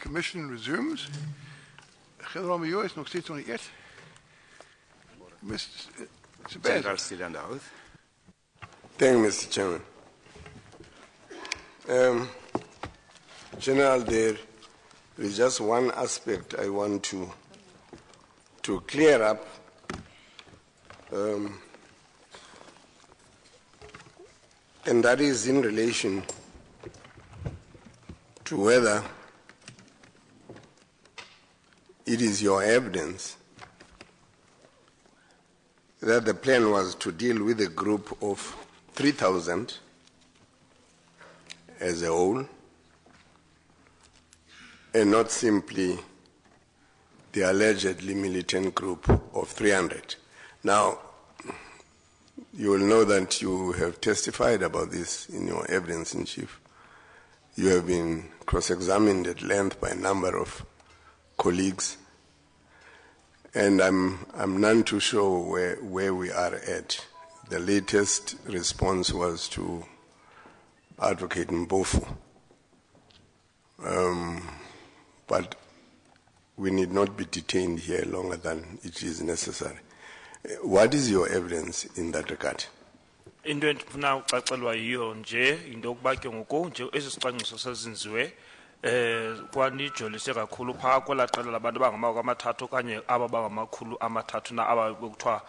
commission resumes. Generaal Major is nog steeds oneerd. General still under oath. Thank you, Mr. Chairman. General, there is just one aspect I want to clear up. And that is in relation to whether it is your evidence that the plan was to deal with a group of 3,000 as a whole and not simply the allegedly militant group of 300. Now, you will know that you have testified about this in your evidence in chief. You have been cross-examined at length by a number of colleagues, and I'm none too sure where we are at. The latest response was to Advocate Mbofu. But we need not be detained here longer than it is necessary. What is your evidence in that regard? Into endifuna ucacelwa yiyo nje into yokuba ke ngoku nje esi sicwangciso sezinziwe kwanijolise kakhulu phaa kwelaa qela labantu abangamathathu okanye aba bangamakhulu amathathu na aba kuthiwa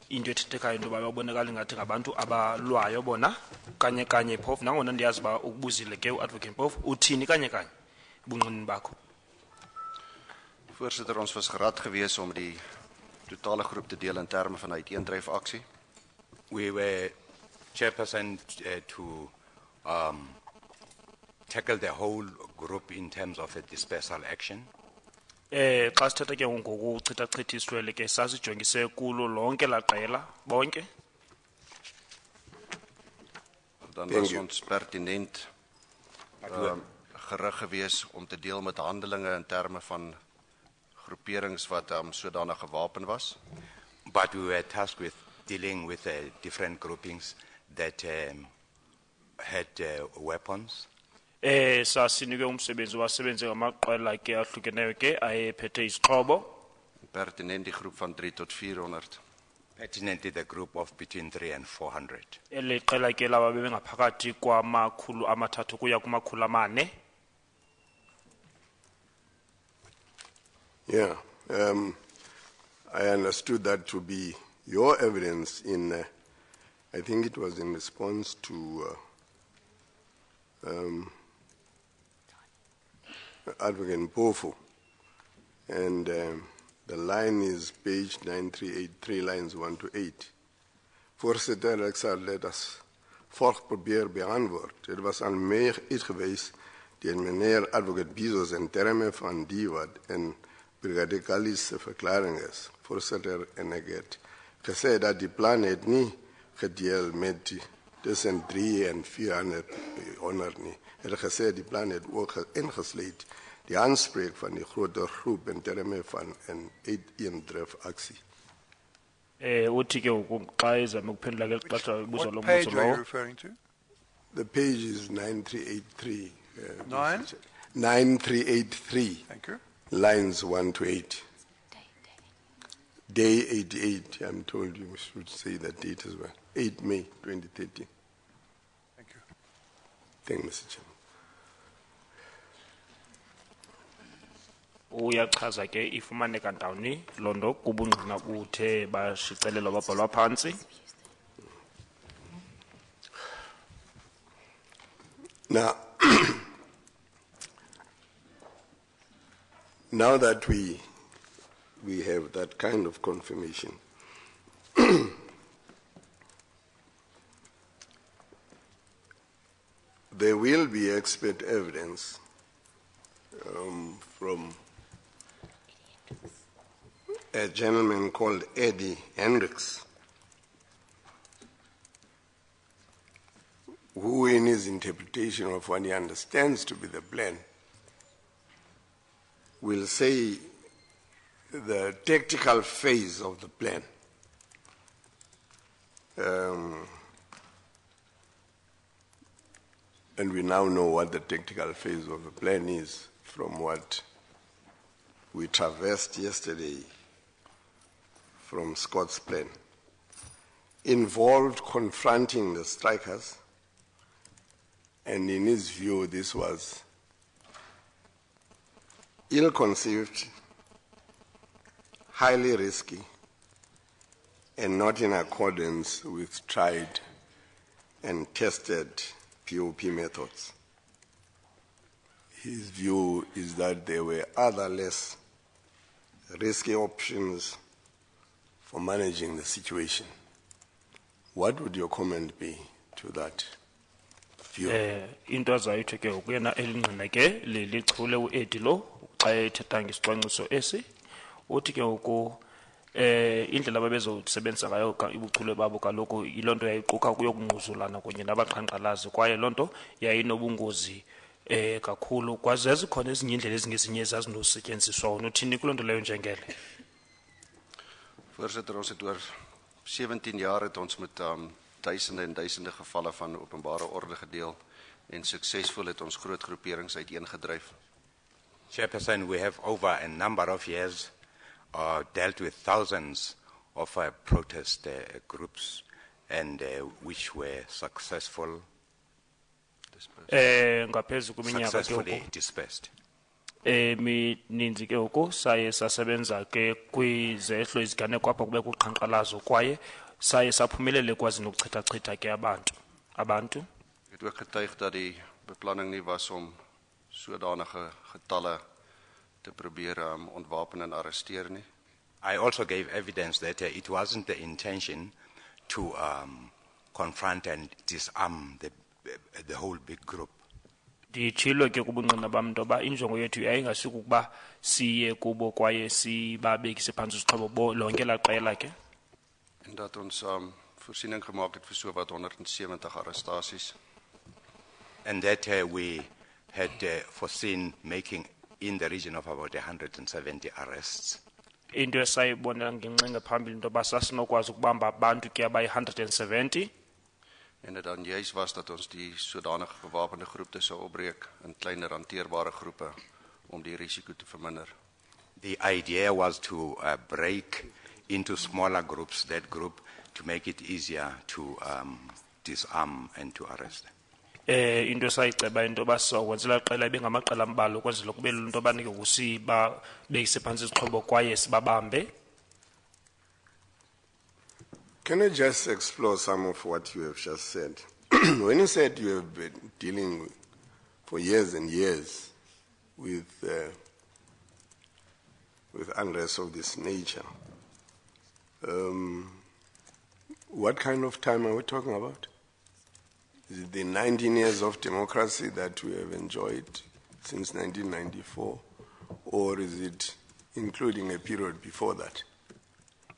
into ethethekayo into yoba babonakala ingathi ngabantu abalwayo bona kanye phofu nangona ndiyazi uba ukubuzile ke uadvocate Mpofu uthini kanye ebunqinini bakho. Voorsitter, ons was gerad gewees om die totale groep te deel in terme van uiteendryf aksie. We were, Chairperson, to tackle the whole group in terms of a dispersal action. Xa sithetha ke ngoku uchitha isihlwele ke sasijongise kulo lonke la qela bonke. Dan was ons pertinent gerig gewees om te deel met handelinge in terme van groeperings wat sodanig gewapen was. But we were tasked with dealing with different groupings that had weapons. Sasinike umsebenzi wasebenze ngamaqela ke ahlukeneyo ke ayephethe izixhobo. Pertinent die groep van 3 tot 400. Pertinently the group of between 300 and 400. Ele qela ke laba bebengaphakathi kwamakhulu amathathu kuya kumakhulu amane. Yeah, I understood that to be your evidence in, I think it was in response to Advocate Mpofu, and the line is page 9383, lines 1 to 8. Voorzitter, ik zal let as volgt proberen beantwoord. Het was aan mij geweest die meneer Advocate Bizos in termen van die wat en Brigadier Kallis' verklaring is. Voorzitter, en ik heb gezegd dat die plan het niet gedeeld met tussen 300 en 400 niet. Het gezegd die plan het ook ingesleept die aanspreek van die grote groep in termen van een eendrifactie. What page are you referring to? The page is 9383. 9383. Thank you. Lines 1 to 8. Day 88, I'm told you should say that date as well. 8 May 2013. Thank you. Thank you, Mr. Chairman. Uyachaza ke ifumaneka ntawuni londo kubungqina buthe bashicelelwa babhalwa phansi. Now, now that we have that kind of confirmation, there will be expert evidence from a gentleman called Eddie Hendricks, who in his interpretation of what he understands to be the plan will say the tactical phase of the plan and we now know what the tactical phase of the plan is from what we traversed yesterday from Scott's plan involved confronting the strikers, and in his view, this was ill-conceived, highly risky, and not in accordance with tried and tested POP methods. His view is that there were other less risky options for managing the situation. What would your comment be to that view? Into azayitho ke ukuyena elingqina ke lichule uEdilo xa ethetha ngesicwangciso esi uthi ke uku indlela babezosebenzisa ngayo ibuchule babo kaloku ilonto yayiquka kuyokungquzulana kunye nabaqhankqalazi kwaye lonto yayinobungozi kakhulu kwaze zikhona ezinye indlela ezingezinye ezazinosetyenziswa unothini kulonto leyo njengele. Voorsitter, ons het oor 17 jaar het ons met duisende en duisende gevalle van openbare orde gedeel en suksesvol het ons groot groeperings uiteengedryf. Chairperson, we have over a number of years dealt with thousands of protest groups and which were successfully dispersed. Mininzi ke uku saye sasebenza ke kwizehlo iziganeko apho kube kuqhankqalazo kwaye saye saphumelele kwazi nokuchitha ke abantu. Ek het ook getuig dat die beplanning nie was om sodanige getalle te probeer ontwapen en arresteer nie. I also gave evidence that it wasn't the intention to confront and disarm the whole big group. Ndichilo ke kubungqina bam ntoba injongo yethu yayingasukuba siye kubo kwaye sibabekise phantsi isixhobo lonke laqela ke. En dat ons voorsiening gemaak het vir so wat 170 arrestasies. And that we had foreseen making in the region of about 170 arrests. Into esayibona ngenxenge phambili ntoba sasinokwazi ukubamba abantu ke abayi-170. En dit dan juist was dat ons die sodanige gewapende groepe sou opbreek in kleiner hanteerbare groepe om die risiko te verminder. The idea was to break into smaller groups, that group, to make it easier to disarm and to arrest. Into esayiceba into basokwenzela qela bengamaqela ambalwa kwenzela kube into abanike ukusiba bekise phantsi izixhobo kwaye sibabambe. Can I just explore some of what you have just said? When you said you have been dealing for years and years with unrest of this nature, what kind of time are we talking about? Is it the 19 years of democracy that we have enjoyed since 1994, or is it including a period before that?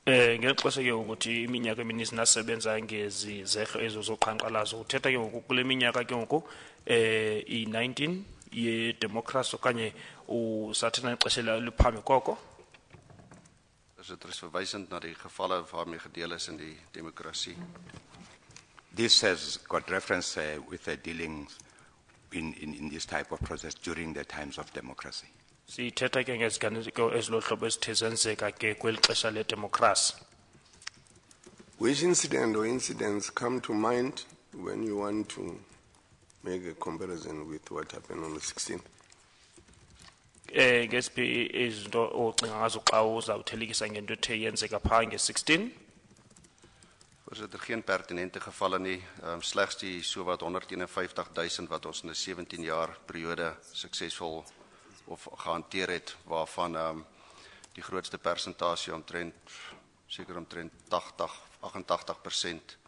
Ngexesha ke ukuthi iminyaka emininzi nasebenza ngezi zehlo ezo zoqhankqalazo uthetha ke ngoku kule minyaka ke ngoku i-19 ye democracy okanye usathena ixesha liphambi koko. Dit is verwysend na die gevalle waarmee gedeel is in die demokrasie. This has got reference with the dealings in this type of process during the times of democracy. Sithetha ke ngeziganeko ezilohlobo ezithe zenzeka ke kweli xesha ledemocracy. Which incident or incidents come to mind when you want to make a comparison with what happened on the 16th? Ngesiphi izinto ocinga ngazo xa uzawuthelekisa ngento ethe yenzeka phaa nge-16? Voorsitter, geen pertinente gevalle nie, slegs die sowat 151,000 wat ons in 'n 17 jaar periode suksesvol of gehanteer het, waarvan die grootste persentasie omtrent 88%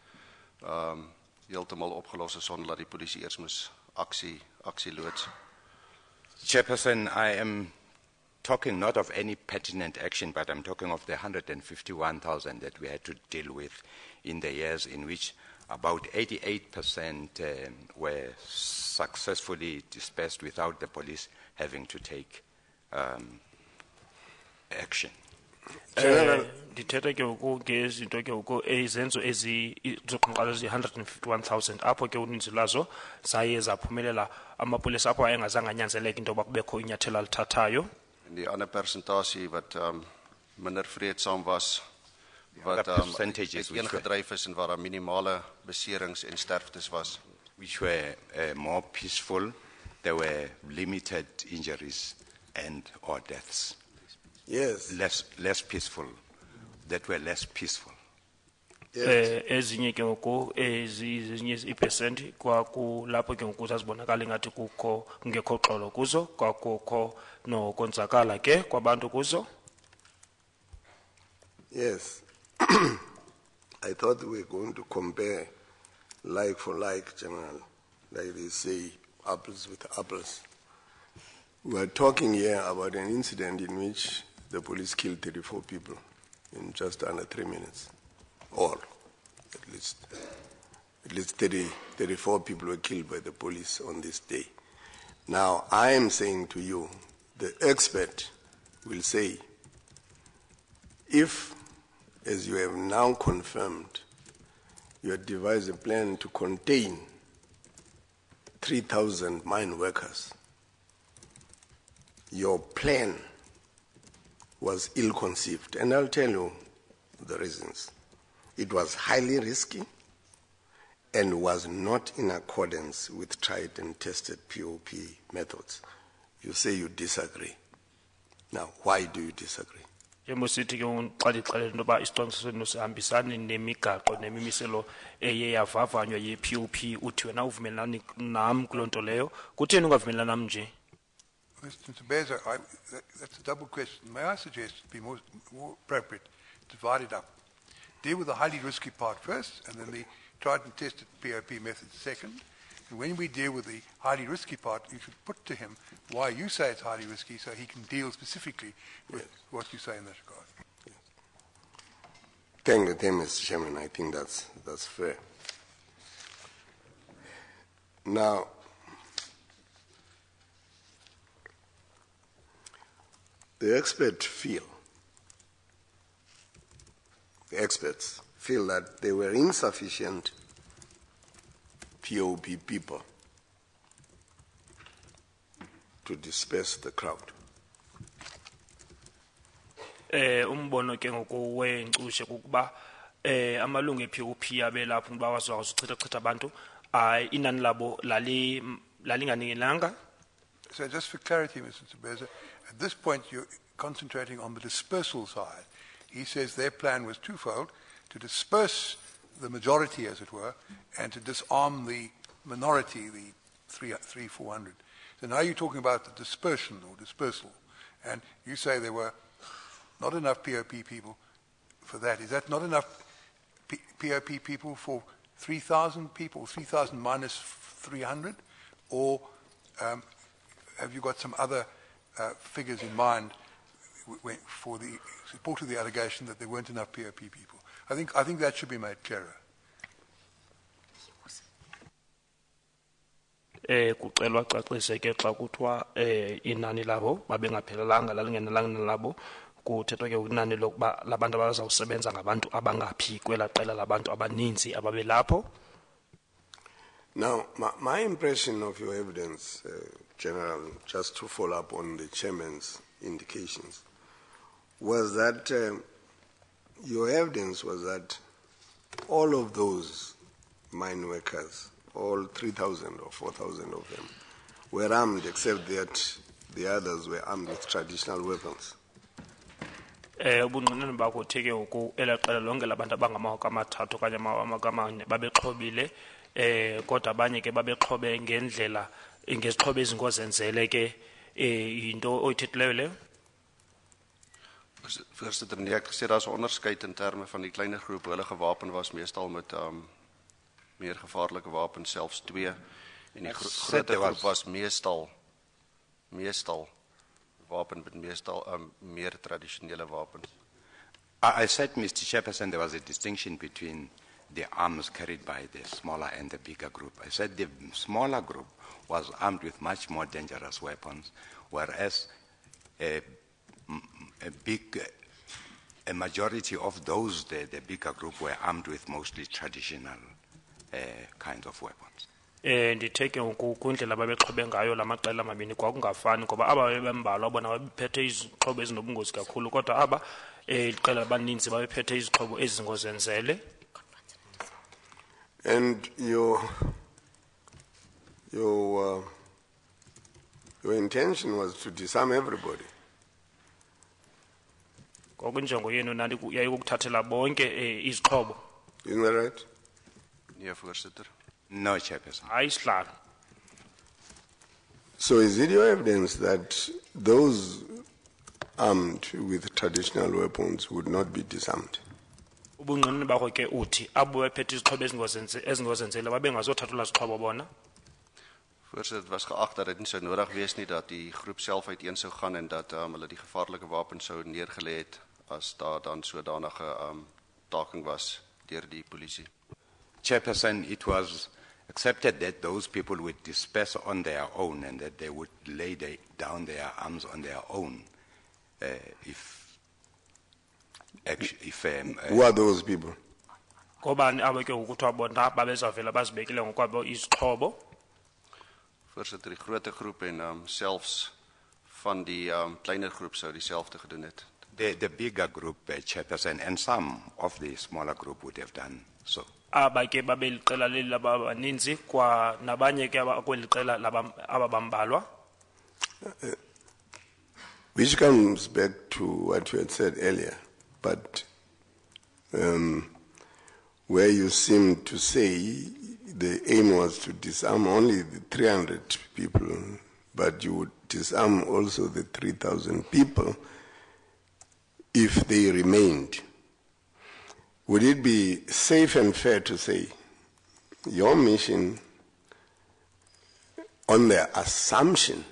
heeltemal opgelos is sonder dat die polisie eers moes aksie loods. Chairperson, I am talking not of any pertinent action, but I'm talking of the 151,000 that we had to deal with in the years in which about 88% were successfully dispersed without the police having to take action. General, Ndithetha ke ngoku ngezinto ke ngoku izenzo zoqhankqalazo ezi-151,000 apho ke uninzi lwazo zaye zaphumelela amapolisa apho ayengazange anyanzeleke into yoba kubekho inyathelo alithathayo. En die ander persentasie wat minder vreedsaam was, wat other percentages which were- gedryf is en waar daar minimale beserings en sterftes was. which were more peaceful. There were limited injuries and or deaths. yes, Less peaceful. That were less peaceful. yes. Ezinye ke ngoku ezinye iipesenti kwakulapho ke ngoku zazibonakala ingathi kungekho xolo kuzo, kwakukho nokonzakala ke kwabantu kuzo. Yes. I thought we were going to compare like for like, General, like they say, apples with apples. We are talking here about an incident in which the police killed 34 people in just under 3 minutes. All, at least 34 people were killed by the police on this day. Now, I am saying to you, the expert will say, if, as you have now confirmed, you had devised a plan to contain 3,000 mine workers, your plan was ill-conceived, and I'll tell you the reasons. It was highly risky and was not in accordance with tried and tested POP methods. You say you disagree. Now, why do you disagree? Njengosithi ke xa ndixelela into yoba isicwangciso senu sihambisani nemigaqo nemimiselo eye yavavanywa ye-POP, uthi wena uvumelani nam kuloo nto leyo, kutheni ungavumelani nam nje? Mr. Ntebeza, that's a double question. May I suggest it be more appropriate to divide it up? Deal with the highly risky part first, and then the tried and tested POP method second. And when we deal with the highly risky part, you should put to him why you say it's highly risky so he can deal specifically with what you say in that regard. Thank you, Mr. Chairman. I think that's fair. Now, the experts feel that there were insufficient POP people to disperse the crowd. Umbono ke ngoku weencushe kukuba amalungu e-POP abe lapho ukuba wazokwazi uchitha abantu, inani labo lalinganingelanga. So just for clarity, Mr. Ntebeza, at this point you're concentrating on the dispersal side. He says their plan was twofold: to disperse the majority, as it were, and to disarm the minority, the 400. So now you're talking about the dispersion or dispersal, and you say there were not enough POP people for that. Is that not enough POP people for 3,000 people, 3,000 minus 300? Or have you got some other figures in mind for the support of the allegation that there weren't enough POP people? I think that should be made clearer. Kucelwa cacise ke xa kuthiwa inani labo babengaphelelanga lalingenelanga labo, kuthethwa ke inani lokuba labantu abazawusebenza ngabantu abangaphi kwela qela labantu abaninzi ababelapho. Now, my impression of your evidence, General, just to follow up on the chairman's indications, was that your evidence was that all of those mine workers, all 3,000 or 4,000 of them, were armed, except that the others were armed with traditional weapons. Ubunqinene bakho theke ngoku elaqela lonke labantu abangamawaka amathathu okanye amawaka amane babexhobile, kodwa abanye ke babexhobe ngendlela ngezixhobo ezingozenzele ke into oyithethileyo leyo. Voorsitter, nee, ek gesê daar's 'n onderskeid in terme van die kleiner groep hulle gewapen was meestal met meer gevaarlike wapens, selfs 2, en die groter groep was meestal wapen met meestal meer tradisionele wapens. I said, Mr. Chairperson, there was a distinction between the arms carried by the smaller and the bigger group. I said the smaller group was armed with much more dangerous weapons, whereas a big a majority of those, the bigger group, were armed with mostly traditional kinds of weapons. Nditheke kwindlela babexhobe ngayo la maqela amabini kwakungafani ngoba aba bembalwa bona babephethe izixhobo ezinobungozi kakhulu kodwa aba iqela abaninzi babephethe izixhobo ezingozenzele. And your intention was to disarm everybody. Ngokunjongo yenu yayikukuthathela bonke izixhobo. Isn't that right? Nee, voorsitter. No, Chairperson. Hayi sihlalo. So is it your evidence that those armed with traditional weapons would not be disarmed? Ubungqina bakho ke uthi abo bephethe izixhobo ezingozenzele babengazothathula izixhobo bona. Voorsitter, het was geag dat dit nie sou nodig wees nie dat die groep self uiteen sou gaan en dat hulle die gevaarlike wapens sou neergelê het as daar dan sodanige taking was deur die polisie. Chairperson, it was accepted that those people would disperse on their own and that they would lay down their arms on their own Who are those people? Ngobani abo ke ukuthiwa bona babezavela bazibekile ngokwabo izixhobo. Voorsitter, die groter groep en selfs van die kleiner groep sou dieselfde gedoen het. The bigger group, Chairperson, and some of the smaller group would have done so. Aba ke babeliqela leli labaninzi kwa nabanye ke akweliqela ababambalwa. Which comes back to what you had said earlier, but where you seem to say the aim was to disarm only the 300 people, but you would disarm also the 3,000 people if they remained. Would it be safe and fair to say your mission, on the assumption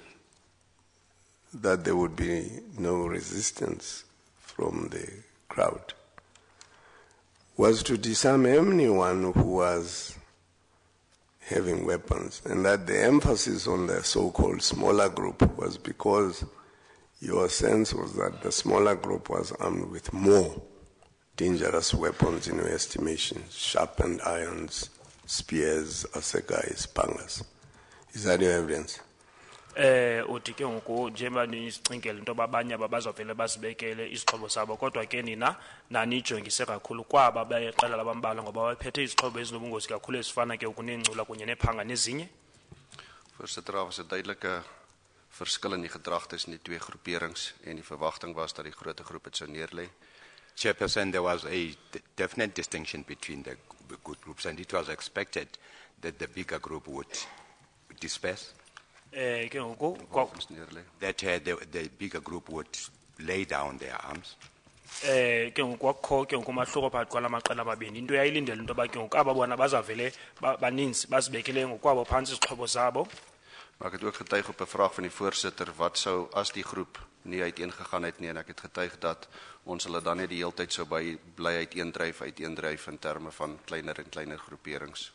that there would be no resistance from the crowd, was to disarm anyone who was having weapons, and that the emphasis on the so-called smaller group was because your sense was that the smaller group was armed with more dangerous weapons in your estimation, sharpened irons, spears, assegais, pangas. Is that your evidence? Uthi ke ngoku njengoba nisicingele into babanye abazovele bazibekele izixhobo zabo kodwa ke nina nanijongise kakhulu kwaba bayeqela labambalwa ngoba baphethe izixhobo ezinobungozi kakhulu ezifana ke ukunencula kunye nephanga nezinye. Voorsitter, daar was 'n duidelike verskil in die gedrag tussen die twee groeperings en die verwagting was dat die groter groep dit sou neerlê. Chairperson, there was a definite distinction between the good groups, and it was expected that the bigger group would disperse. Ke ngoku Wapens neerlê. That the bigger group would lay down their arms. ke ngoku kwakho ke ngoku umahluko phakathi kwala maqela amabini into yayilindele into ba ke ngoku aba bona bazavele baninzi bazibekele ngokwabo phantsi izixhobo zabo. Maar ek het ook getuig op 'n vraag van die voorsitter wat sou as die groep nie uiteengegaan het nie en ek het getuig dat ons hulle dan net die hele tyd sou bly uiteendryf in terme van kleiner en kleiner groeperings.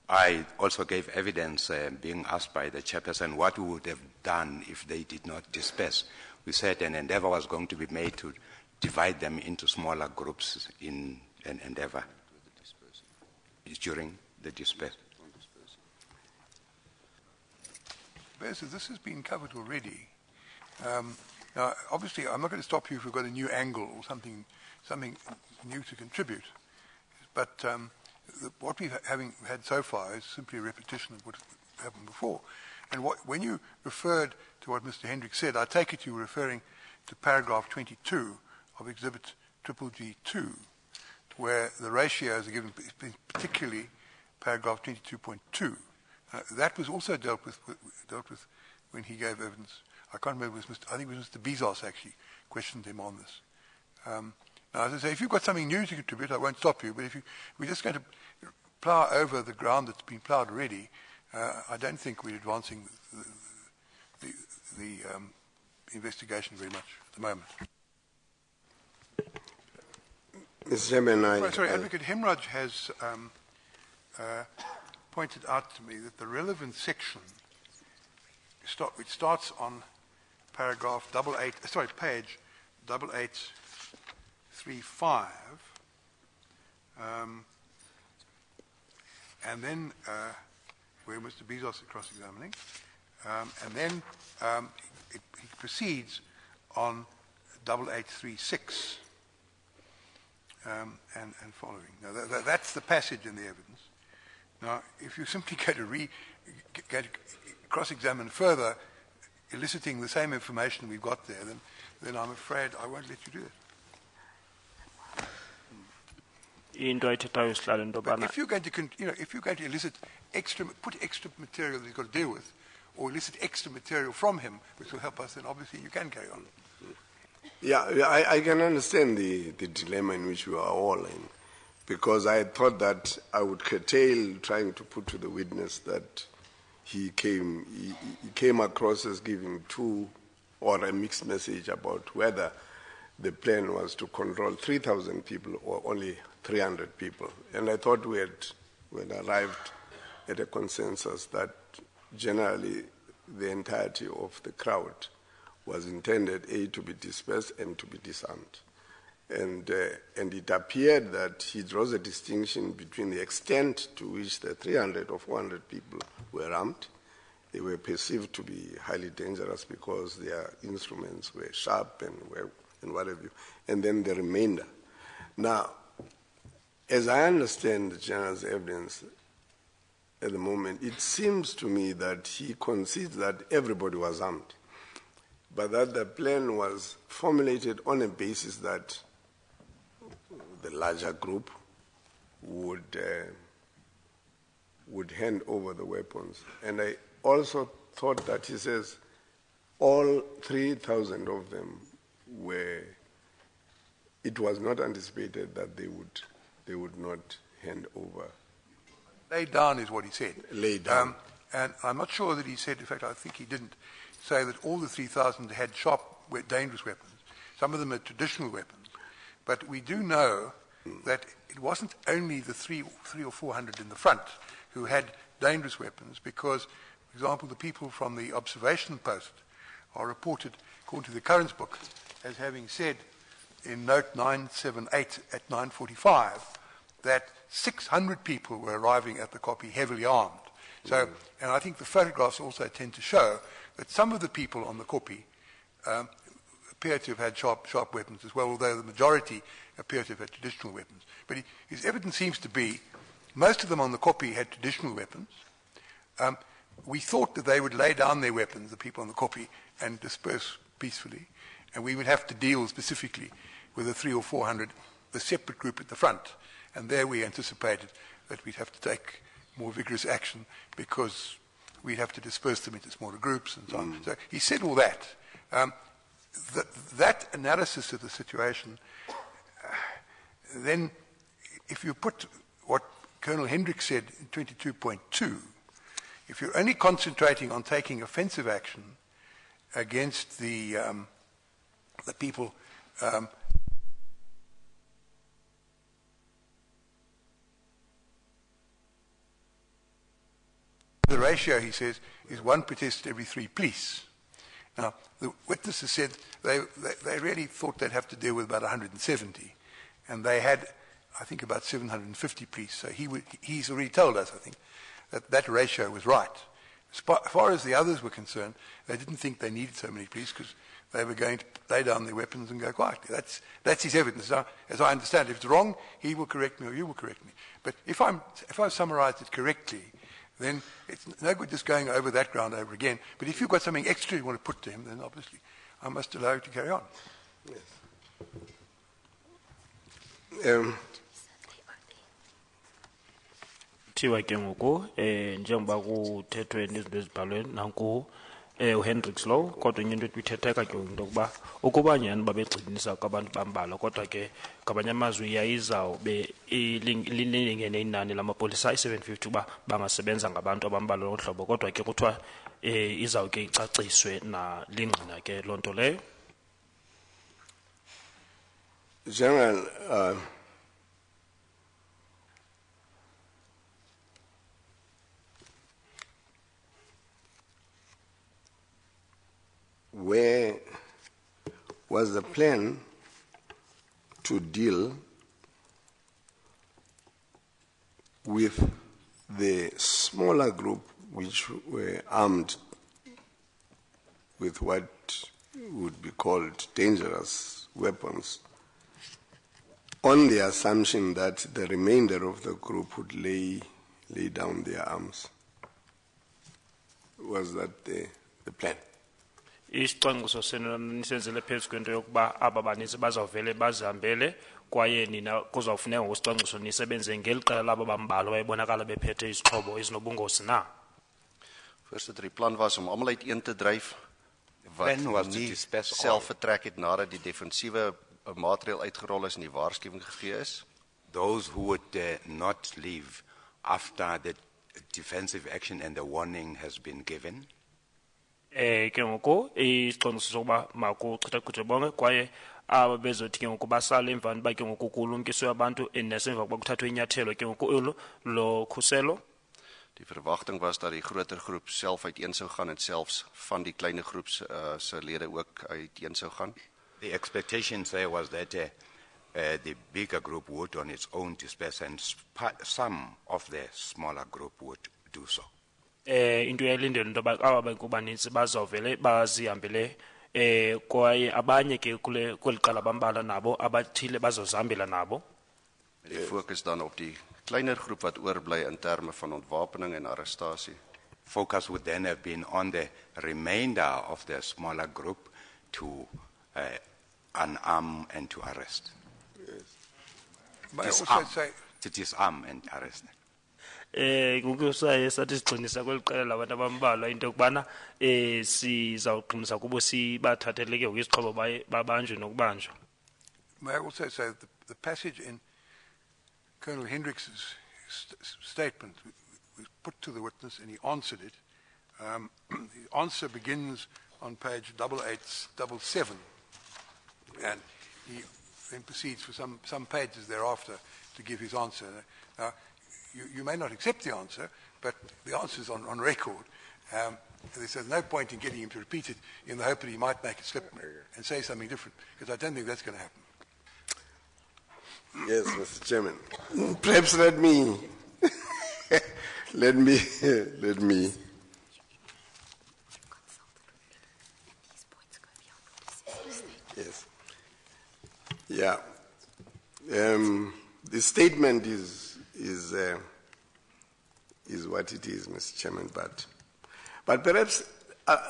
I also gave evidence being asked by the chairperson what we would have done if they did not disperse. We said an endeavor was going to be made to divide them into smaller groups in an endeavor during the dispersal. This has been covered already. Now, obviously, I'm not going to stop you if we've got a new angle or something new to contribute. But what we've had so far is simply a repetition of what happened before. And when you referred to what Mr. Hendricks said, I take it you were referring to paragraph 22 of Exhibit G2, where the ratios are given, particularly paragraph 22.2. That was also dealt with when he gave evidence. I can't remember, I think it was Mr. Bezos actually questioned him on this. Now, as I say, if you've got something new to contribute, I won't stop you, but if we're just going to plough over the ground that's been ploughed already, I don't think we're advancing the investigation very much at the moment. Mr. Chairman, Sorry, Advocate Hemraj has pointed out to me that the relevant section, which starts on page 883, 1835. And then, where Mr. Bezos is cross-examining, and then he proceeds on 8836 and following. Now, that's the passage in the evidence. Now, if you simply go to cross-examine further, eliciting the same information we've got there, then I'm afraid I won't let you do it. But if you're going to, if you're going to elicit put extra material that you've got to deal with, or elicit extra material from him, which will help us, then obviously you can carry on. Yeah, I can understand the dilemma in which we are all in, because I thought that I would curtail trying to put to the witness that he came across as giving or a mixed message about whether the plan was to control 3,000 people or only 300 people. And I thought we had arrived at a consensus that generally the entirety of the crowd was intended, to be dispersed and to be disarmed. And it appeared that he draws a distinction between the extent to which the 300 or 400 people were armed. They were perceived to be highly dangerous because their instruments were sharp and what have you, and then the remainder. Now, as I understand the general's evidence at the moment, it seems to me that he concedes that everybody was armed, but that the plan was formulated on a basis that the larger group would hand over the weapons. And I also thought that he says all 3,000 of them it was not anticipated that they would not hand over. Lay down is what he said. Lay down. And I'm not sure that he said, in fact, I think he didn't say that all the 3,000 had sharp, dangerous weapons. Some of them had traditional weapons. But we do know that it wasn't only the three or 400 in the front who had dangerous weapons, because, for example, the people from the observation post are reported, according to the Currents book, as having said in note 978 at 945 that 600 people were arriving at the copy heavily armed. So, and I think the photographs also tend to show that some of the people on the copy appear to have had sharp weapons as well, although the majority appear to have had traditional weapons. But his evidence seems to be most of them on the copy had traditional weapons. We thought that they would lay down their weapons, the people on the copy, and disperse peacefully, and we would have to deal specifically with the 300 or 400, the separate group at the front. And there we anticipated that we'd have to take more vigorous action because we'd have to disperse them into smaller groups and so on. So he said all that. That analysis of the situation, then if you put what Colonel Hendricks said in 22.2, if you're only concentrating on taking offensive action against the people the ratio, he says, is 1 protester every 3 police. Now, the witnesses said they really thought they'd have to deal with about 170, and they had, I think, about 750 police. So he's already told us, I think, that ratio was right. As far as the others were concerned, they didn't think they needed so many police because they were going to lay down their weapons and go quietly. That's his evidence. Now, as I understand, if it's wrong, he will correct me or you will correct me. But if I've summarized it correctly, then it's no good just going over that ground over again. But if you've got something extra you want to put to him, then obviously I must allow you to carry on. Yes. Thiwa ke ngoku njengoba kuthethwe nezinto ezibhalwe nanku uHendricks lo kodwa into etithetheka ke into yokuba ukuba nyani babegcinisa kwabantu bambala kodwa ke ngabanye amazwi yayizawube ilingene inani lamapolisa i-750 uba bangasebenza ngabantu abambalalohlobo kodwa ke kuthiwa izawuke icaciswe na lingqina ke loo nto leyo. General, where was the plan to deal with the smaller group which were armed with what would be called dangerous weapons, on the assumption that the remainder of the group would lay down their arms. Was that the plan? Isicwangciso senu nisenzele phezu kwento yokuba aba baninzi bazawuvele bazihambele kwaye nina kuzawufuneka ngosicwangciso nisebenze ngeli qela labo bambalwa bayibonakala bephethe izixhobo ezinobungozi na. Voorsitter, die plan was om almal uiteen te dryf plan was wat to nie disperse all. self vertrek het nadat die defensiewe maatreël uitgerol is en die waarskuwing gegee is. Those who would not leave after the defensive action and the warning has been given. Ke ngoko isicwangciso sokuba makuchithachithwe bonke kwaye aba bezothi ke ngoku basale emvani ba ke ngoku kulumkiswe abantu nesemva kuba kuthathwe inyathelo ke ngoku olo lokhuselo. Die verwagting was dat die groter groep self uiteen sou gaan en selfs van die kleiner groep se lede ook uiteen sou gaan. The expectation was that the bigger group would on its own disperse and some of the smaller group would do so. Into yayilindele into aba bantu baninzi bazawuvele bazihambele kwaye abanye ke kweli qala bambala nabo abathile bazozihambela nabo. Die fokus dan op die kleiner groep wat oorbly in terme van ontwapening en arrestasie. Focus would then have been on the remainder of the smaller group to unarm and to arrest. May I also Disarm. say, To disarm and arrest. Ngokusaye sathi sigxinisa kweli qela labantu abambalwa into yokubana sizawuqinisa kubo sibathatheleke izixhobo babanjwe nokubanjwa. may I also say that the passage in Colonel Hendricks's statement was put to the witness and he answered it. The answer begins on page 8877 and he then proceeds for some pages thereafter to give his answer. Now, you may not accept the answer, but the answer is on record. There's no point in getting him to repeat it in the hope that he might make a slip and say something different, because I don't think that's going to happen. Yes, Mr. Chairman. Perhaps let me Yes. Yeah. The statement is what it is, Mr. Chairman, but perhaps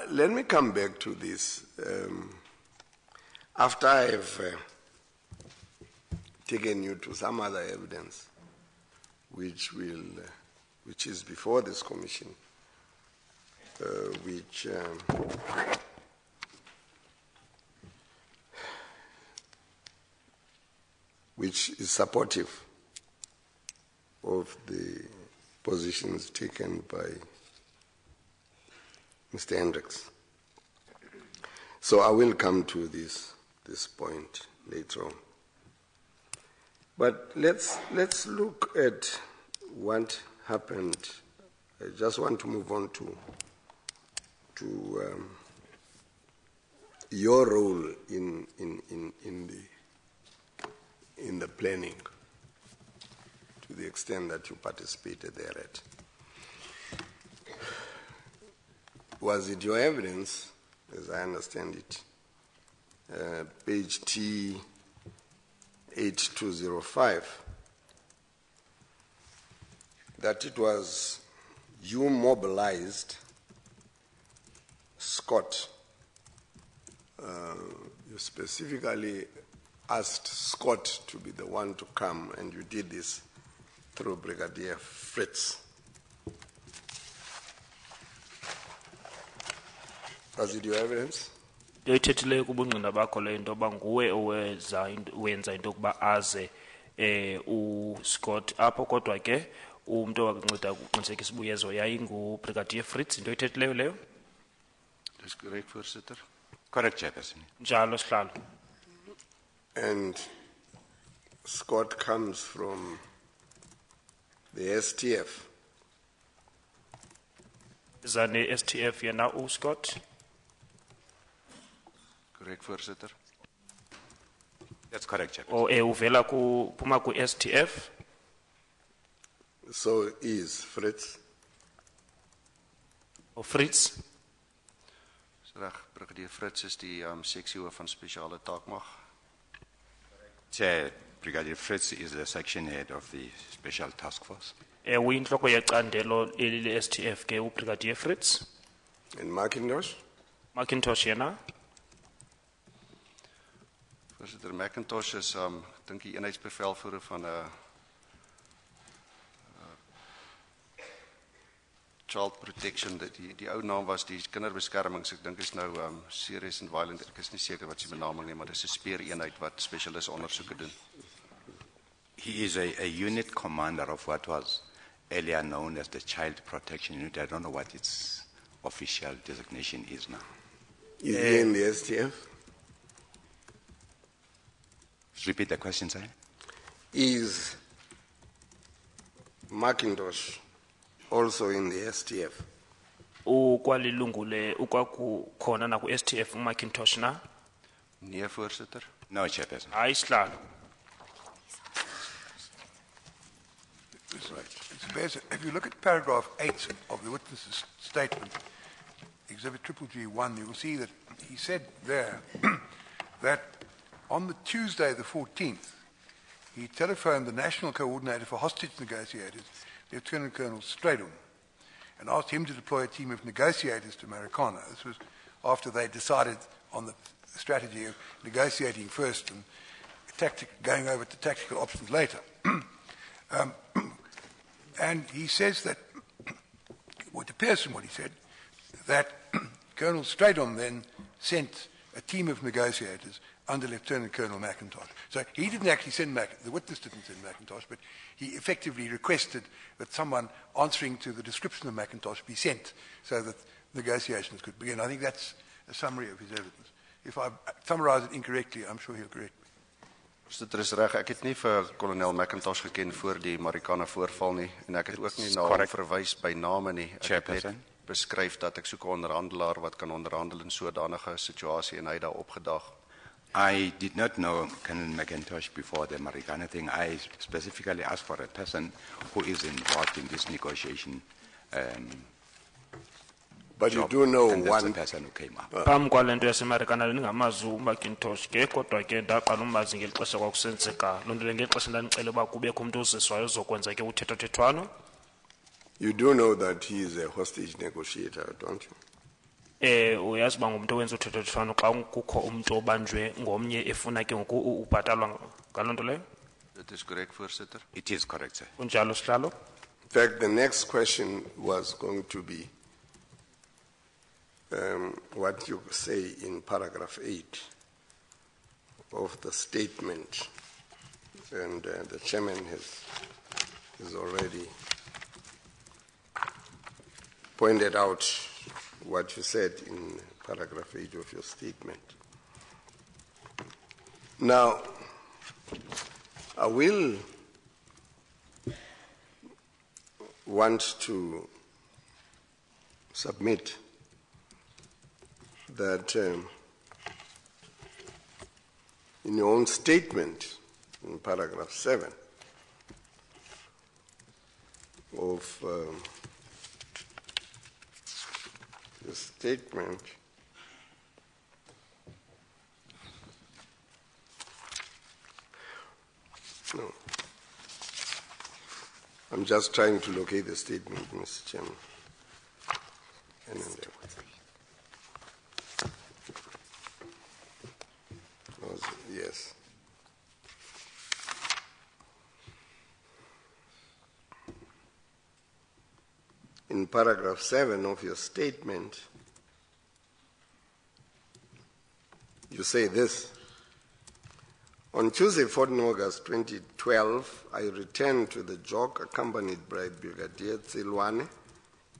let me come back to this. After I have taken you to some other evidence which is before this commission, which is supportive of the positions taken by Mr. Hendricks. So I will come to this point later on. But let's look at what happened. I just want to move on to your role in the planning, to the extent that you participated thereat. Was it your evidence, as I understand it, page T8205, that it was you mobilized Scott? You specifically asked Scott to be the one to come, and you did this through Brigadier Fritz. Was it your evidence? Ndiyithethileyo kubungqina bakho le nto yoba nguwe wenza into yokuba aze uScott apho, kodwa ke umntu owakunceda ukuqinisekisa ubuyezo yayinguBrigadier Fritz. Into oyithethileyo leyo? Dis korrek, voorsitter. Correct, Chairperson. Njalo sihlalo. And Scott comes from the STF. Zane STF yena uScott. Korrek, voorsitter. That's correct, Chairperson. or uvela phuma ku STF? So is Fritz. Or Fritz? Dis reg, Brigadier Fritz is die seksiehoof van spesiale taakmag. Chair, Brigadier Fritz is the section head of the Special Task Force. Uyinhloko yecandelo eli le STF ke uBrigadier Fritz. And Macintosh? Macintosh yena? Voorsitter McIntosh is dink die eenheidsbevelvoerder van 'n Child Protection, die ou naam was die kinderbeskerming, so ek dink is nou Serious and Violent, ek is nie seker wat sy benaming nie, maar dis 'n speereenheid wat spesialis ondersoeke doen. He is a unit commander of what was earlier known as the Child Protection Unit. I don't know what its official designation is now. Is he in the STF? Repeat the question, sir. Is Macintosh also in the STF? Ukwalilungu le ukwakukhona na ku STF uMacintosh na? Nee, voorsitter. No, Chairperson. Hayi sihlalo. Mr. Bears, if you look at paragraph 8 of the witness's statement, Exhibit GG1, you will see that he said there that on the Tuesday, the 14th, he telephoned the National Coordinator for Hostage Negotiators, Lieutenant Colonel Stradum, and asked him to deploy a team of negotiators to Marikana. This was after they decided on the strategy of negotiating first and going over to tactical options later. And he says that, it appears from what he said, that Colonel Stradom then sent a team of negotiators under Lieutenant Colonel McIntosh. So he didn't actually send the witness didn't send McIntosh, but he effectively requested that someone answering to the description of McIntosh be sent so that negotiations could begin. I think that's a summary of his evidence. If I summarize it incorrectly, I'm sure he'll correct me. Voorsitter, is reg, ek het nie vir kolonel McIntosh geken voor die Marikana voorval nie, en ek het ook nie na hom verwys by name nie. Ek het net beskryf dat ek soek 'n onderhandelaar wat kan onderhandel in sodanige situasie en hy daar opgedag. I did not know Colonel McIntosh before the Marikana thing. I specifically asked for a person who is involved in this negotiation. But you do know and that's the one. person who came up. Phambi kwalento yaseMarikana lingamazi uMacintosh ke kodwa ke ndaqala umazi ngelixesha kwakusenzeka lonto le ngexesha ndanicela uba kubekho umuntu oziswayo ozokwenza ke uthethathethwano. You do know that he is a hostage negotiator, don't you? Uyazi uba ngumuntu owenza uthethathethwano xa kukho umuntu obanjwe ngomnye efuna ke ngoku ubhatalwa ngaloo nto leyo? Dit is korrek, voorsitter. It is correct, sir. Kunjalo sihlalo. In fact, the next question was going to be what you say in paragraph 8 of the statement, and the chairman has already pointed out what you said in paragraph 8 of your statement. Now, I will want to submit that in your own statement, in paragraph 7 of the statement, no, I'm just trying to locate the statement, Mr. Chairman. And then there. Yes. In paragraph 7 of your statement, you say this: on Tuesday, 14 August 2012, I returned to the JOC accompanied by Brigadier Tsilwane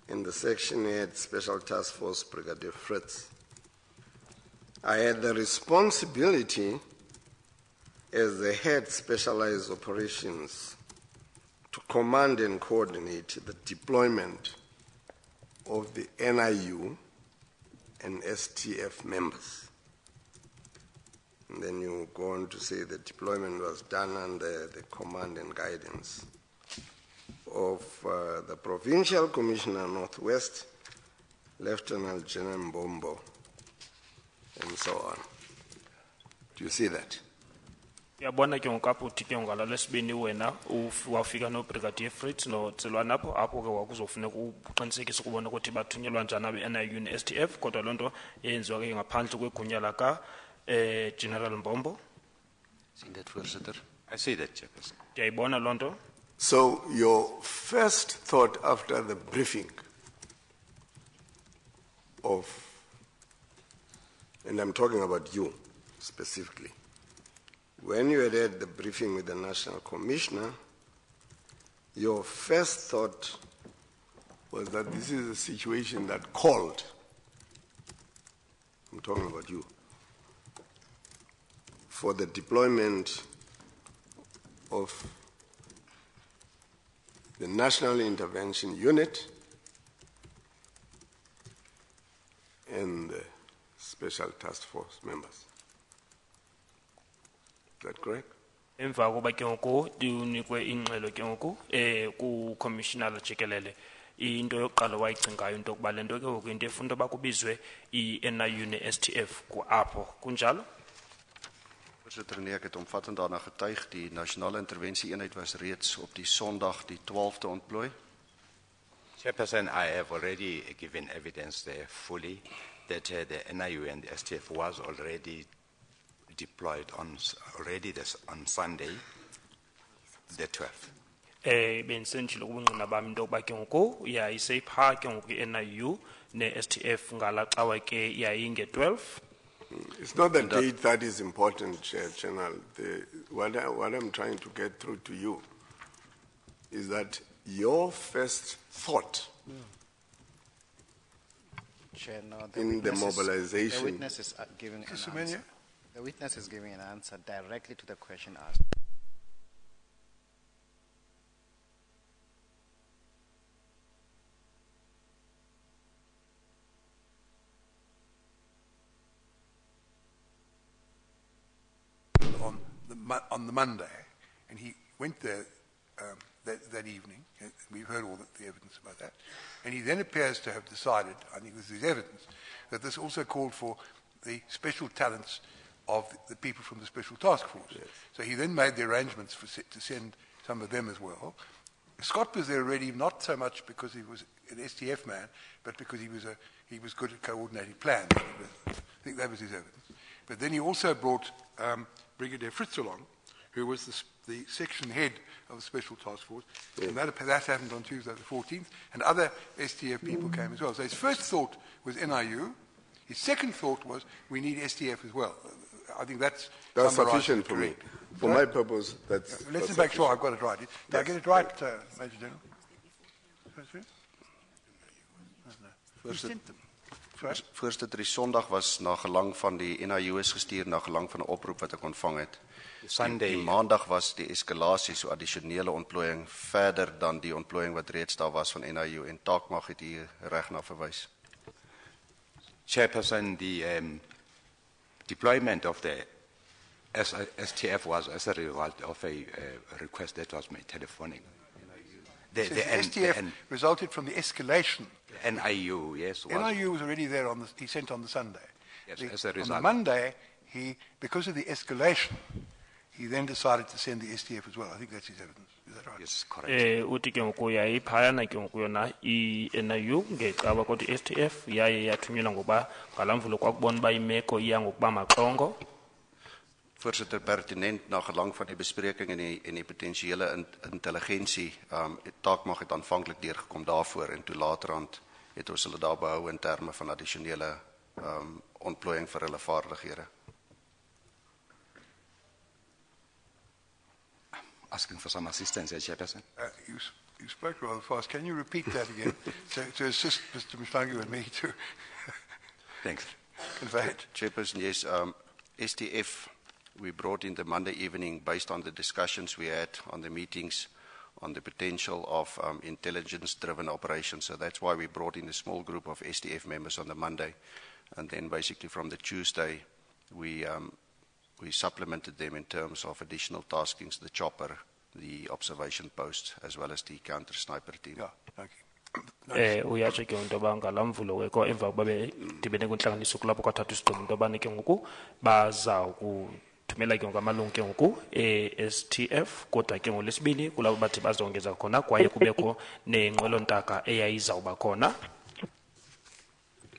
and the section head Special Task Force Brigadier Fritz. I had the responsibility as the head specialized operations to command and coordinate the deployment of the NIU and STF members. And then you go on to say the deployment was done under the command and guidance of the Provincial Commissioner Northwest, Lieutenant General Mbombo, and so on. Do you see that? Yabona ke ngokaputhi ke ngala lesibini wena wafika no Brigadier Fritz no Tselwana apho ke wakuzofuneka uqinisekise ukubona ukuthi bathunyelwa njani abe-NIU ne-STF kodwa lonto yenziwa ke ngaphandle kwegunya laka General Mbombo. Sien dit voorsitter. I see that, Chairperson. Ndiyayibona lonto. So your first thought after the briefing of, and I'm talking about you specifically, when you had the briefing with the National Commissioner, your first thought was that this is a situation that called, I'm talking about you, for the deployment of the National Intervention Unit and the Special Task Force members. Is that correct? Emva koba ke ngoko diunikwe ingxelo ke ngoko ku commissioner jikelele into yokuqala wayicingayo into yokuba le nto ke ngoku into efuna uba kubizwe i-NIU ne-STF ku apho kunjalo. Voorsitter, nee, ek het omvattend daarna getuig. Die nasionale intervensie-eenheid was reeds op die Sondag die 12de ontplooi. Chairperson, I have already given evidence there fully that the NIU and the STF was already deployed on Sunday, the 12th. Bensentshilo kubungqina bami into yokuba ke ngoku yayiseyiphaa ke ngoku i-NIU ne-STF ngala xawa ke yayinge-12. It's not the date that is important, General. What I'm trying to get through to you is that your first thought Chair, no, in the mobilization. The witness is giving an Mr. answer. Menu? The witness is giving an answer directly to the question asked. On the Monday, and he went there that evening. And we've heard all the evidence about that. And he then appears to have decided, I think this is evidence, that this also called for the special talents of the people from the Special Task Force. Yes. So he then made the arrangements to send some of them as well. Scott was there already, not so much because he was an STF man, but because he was good at coordinating plans. I think that was his evidence. But then he also brought Brigadier Fritz along, who was the section head of the Special Task Force, and that happened on Tuesday the 14th, and other STF people came as well. So his first thought was NIU. His second thought was we need STF as well. I think that's sufficient for me. For my purpose, that's Let's make sure I've got it right. Did I get it right, Major General? Voorsitter, die Sondag was na gelang van die NIU is gestuur, na gelang van 'n oproep wat ek ontvang het. Sunday. Die Maandag was die eskalasie, so addisionele ontplooiing verder dan die ontplooiing wat reeds daar was van NIU en Taakmag het hier reg na verwys. Chairperson, the deployment of the STF was as a result of a request that was made telephonic. The STF resulted from the escalation. NIU, yes. NIU was already there he sent on the Sunday. Yes, as a On the result. Monday, because of the escalation, he then decided to send the STF as well. I think that's his evidence. Is that right? Yes, correct. Uthi ke ngoku yayiphayana ke ngoku yona i-NIU ngecawa kodwa i-STF yaye yathunyelwa ngoba ngalamvulo kwakubona uba imeko iya ngokuba maxongo. Voorsitter, pertinent na gelang van die bespreking en die potensiële intelligensie, Taakmag het aanvanklik deurgekom daarvoor en toe laterand het ons hulle daar behou in terme van addisionele ontplooiing vir hulle vaardighede. Asking for some assistance, Chairperson. You spoke rather fast. Can you repeat that again to assist Mr. Mshlangu and me to Thanks. convey it? Chairperson, yes, STF, we brought in the Monday evening based on the discussions we had on the meetings on the potential of intelligence-driven operations. So that's why we brought in a small group of STF members on the Monday. And then basically from the Tuesday, we we supplemented them in terms of additional taskings, the chopper, the observation post, as well as the counter sniper team. Yeah, thank you. Uyatsho ke into yoba ngalamvulo weko emva kokuba bedibene kwintlanganiso kulapho kwathatha isigqibo into yobana ke ngoku bazawukuthumela ke ngoku amalungu ke ngoku STF kodwa ke ngolwesibini kulapho bathi bazongeza khona kwaye kubekho nenqwelontaka eyayizawuba khona.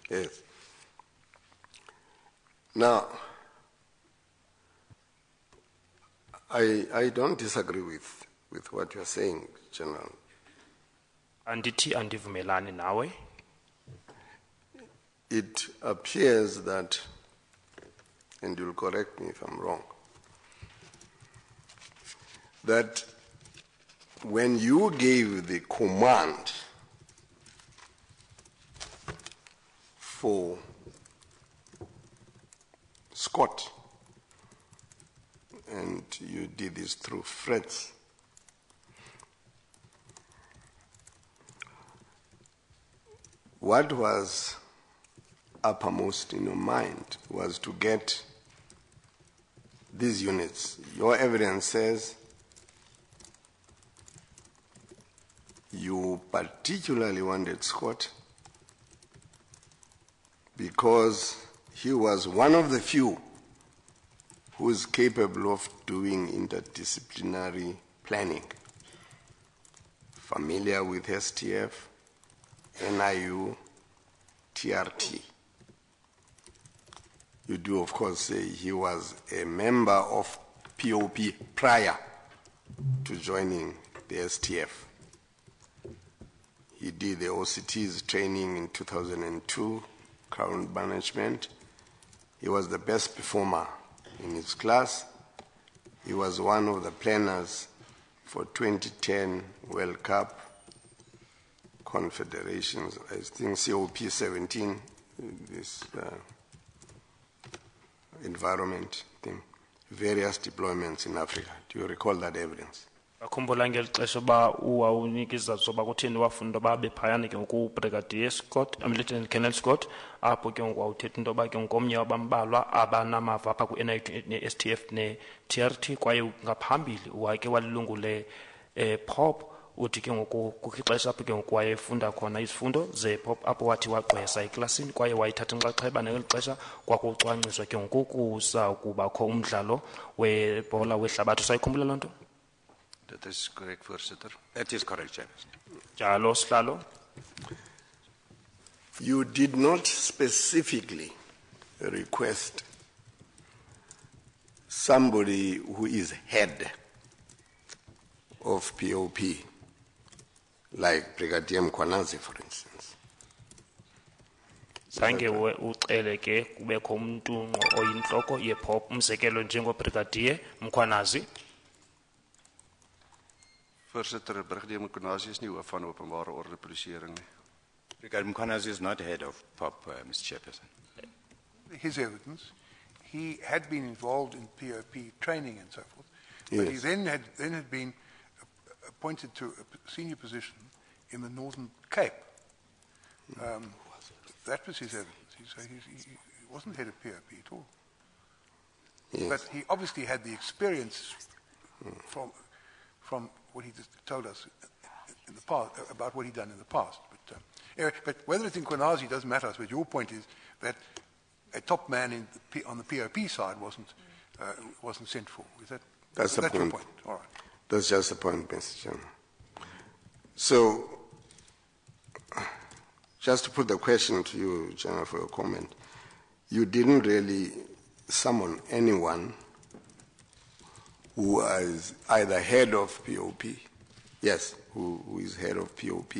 Yes. Now, I don't disagree with what you are saying, General. Andithi andivumelani nawe. It appears that, and you'll correct me if I'm wrong, that when you gave the command for Scott, and you did this through threats, what was uppermost in your mind was to get these units. Your evidence says you particularly wanted Scott because he was one of the few who is capable of doing interdisciplinary planning, familiar with STF, NIU, TRT. You do, of course, say he was a member of POP prior to joining the STF. He did the OCT's training in 2002, crowd management. He was the best performer in his class. He was one of the planners for 2010 World Cup Confederations, I think COP 17, this environment thing, various deployments in Africa. Do you recall that evidence? Akhumbula ngeli xesha ba uwawunika izizathu zoba kutheni wafuna into yoba abe phayana ke ngoku Brigadier Scott, Lieutenant Colonel Scott, apho ke ngoku wawuthetha into yoba ke ngoku omnye wabambalwa abanamava apha ku-NIU ne-STF ne-TRT kwaye ngaphambili wake walilungu le-POP uthi ke ngoku kukho ixesha apho ke ngoku wayefunda khona izifundo ze-POP apho wathi wagqwesa eklasini kwaye wayithatha inxaxheba ngeli xesha kwakucwangciswa ke ngoku kusakubakho umdlalo webhola wehlabathi. Usayikhumbula loo nto? That is correct, Voorzitter. That is correct, Chairperson. Njalo sihlalo. You did not specifically request somebody who is head of POP, like Brigadier Mkwanazi, for instance. Zange ucele ke kubekho umuntu oyinhloko ye-POP umzekelo njengoBrigadier Mkwanazi. Voorzitter, Brigadier Mkwanazi is nie hoof van openbare orde polisieering nie. Brigadier Mkwanazi is not head of POP, Mr. Chairperson. His evidence, he had been involved in POP training and so forth, but he Yes. then had been appointed to a senior position in the Northern Cape. That was his evidence. He wasn't head of POP at all. Yes. But he obviously had the experience from what he just told us in the past, about what he'd done in the past. But, anyway, but whether it's in Kwanazi doesn't matter. But your point is that a top man on the POP side wasn't sent for. Is that That's the your point. point? All right. That's just the point, Mr. Chairman. So, just to put the question to you, General, for your comment, you didn't really summon anyone who was either head of POP, yes, who is head of POP.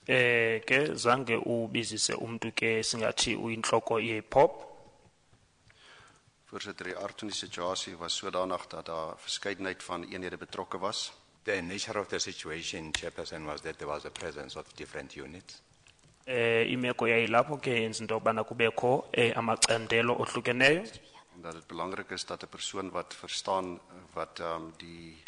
Ke zange ubizise umuntu ke singathi uyinhloko ye-POP. Voorzitter, die aard van die situasie was sodanig dat daar verskeidenheid van eenhede betrokke was. The nature of the situation, Chairperson, was that there was a presence of different units. Imeko yayilapho ke yenza into yokubana kubekho amacandelo ohlukeneyo. En dat het belangrik is dat 'n persoon wat verstaan wat die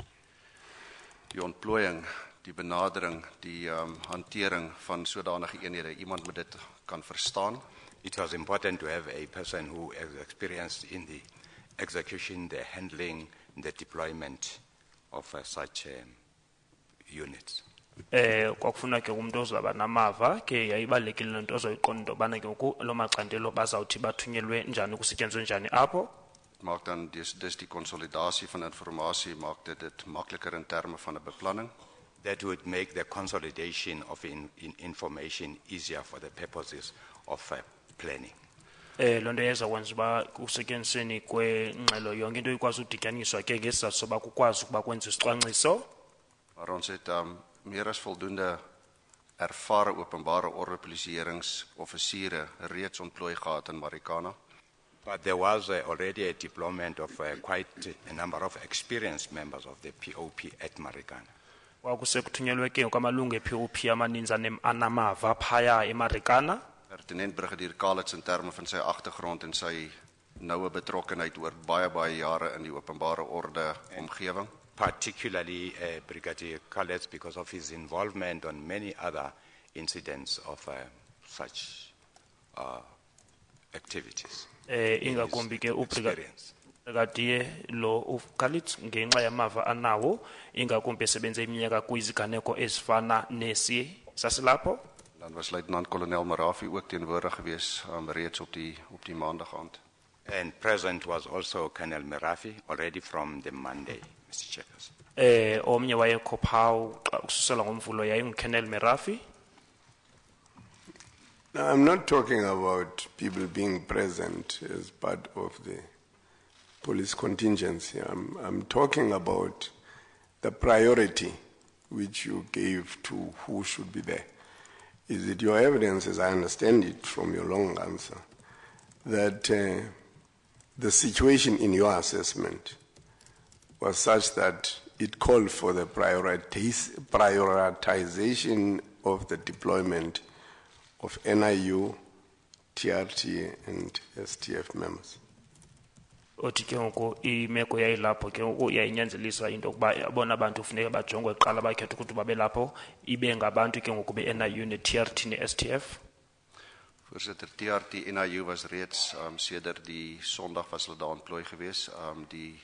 ontplooiing, die benadering, die hantering van sodanige eenhede, iemand moet dit kan verstaan. It was important to have a person who is experienced in the execution, the handling, the deployment of such units. Kwakufuna ke umuntu ozaba namava ke yayibalekile lento ozoyiqonda into yobana ke ngoku lo macandelo bazawuthi bathunyelwe njani kusetyenzwe njani apho. Maak dan dis die konsolidasie van informasie maak dit makliker in terme van 'n beplanning. That would make the consolidation of information easier for the purposes of planning. Lonto yeza kwenza uba kusetyenzisweni kwengxelo yonke into ikwazi udityaniswa ke ngesizathu soba kukwazi ukuba kwenza isicwangciso. Maar ons het meer as voldoende ervare openbare orde polisieringsoffisiere reeds ontplooi gehad in Marikana. But there was already a deployment of quite a number of experienced members of the POP at Marikana. Kwakusekuthunyelwe ke kwamalungu e-POP amaninzi anamava phaya eMarikana. Pertinent Brigadier Kalitz in terme van sy agtergrond en sy noue betrokkenheid oor baie jare in die openbare orde omgewing. Particularly Brigadier Kalitz because of his involvement on many other incidents of such activities. Ingakumbi ke Brigadier lo Kalitz ngenxa yamava anawo ingakumbi esebenze iminyaka kwiziganeko ezifana nesi sasilapho. Dan was Luitenant-Kolonel Marafi ook teenwoordig gewees reeds op die maandag aand. And present was also Colonel Marafi already from the Monday, Mr. Chairperson. Omnye wayekho phawu ukususela ngomvulo yayinguColonel Marafi. Now, I'm not talking about people being present as part of the police contingency. I'm talking about the priority which you gave to who should be there. Is it your evidence, as I understand it from your long answer, that the situation in your assessment was such that it called for the prioritization of the deployment of NIU, TRT, and STF members? Othi ke ngoku imeko yayilapho ke ngoku yayinyanzelisa into yokuba bona abantu kufuneka bajongwe kuqala bakhethe ukuthi babe lapho ibe ngabantu ke ngoku be-NIU ne-TRT ne-STF. Voorsitter, TRT NIU was reeds sedert die Sondag was hulle daar ontplooi gewees. Die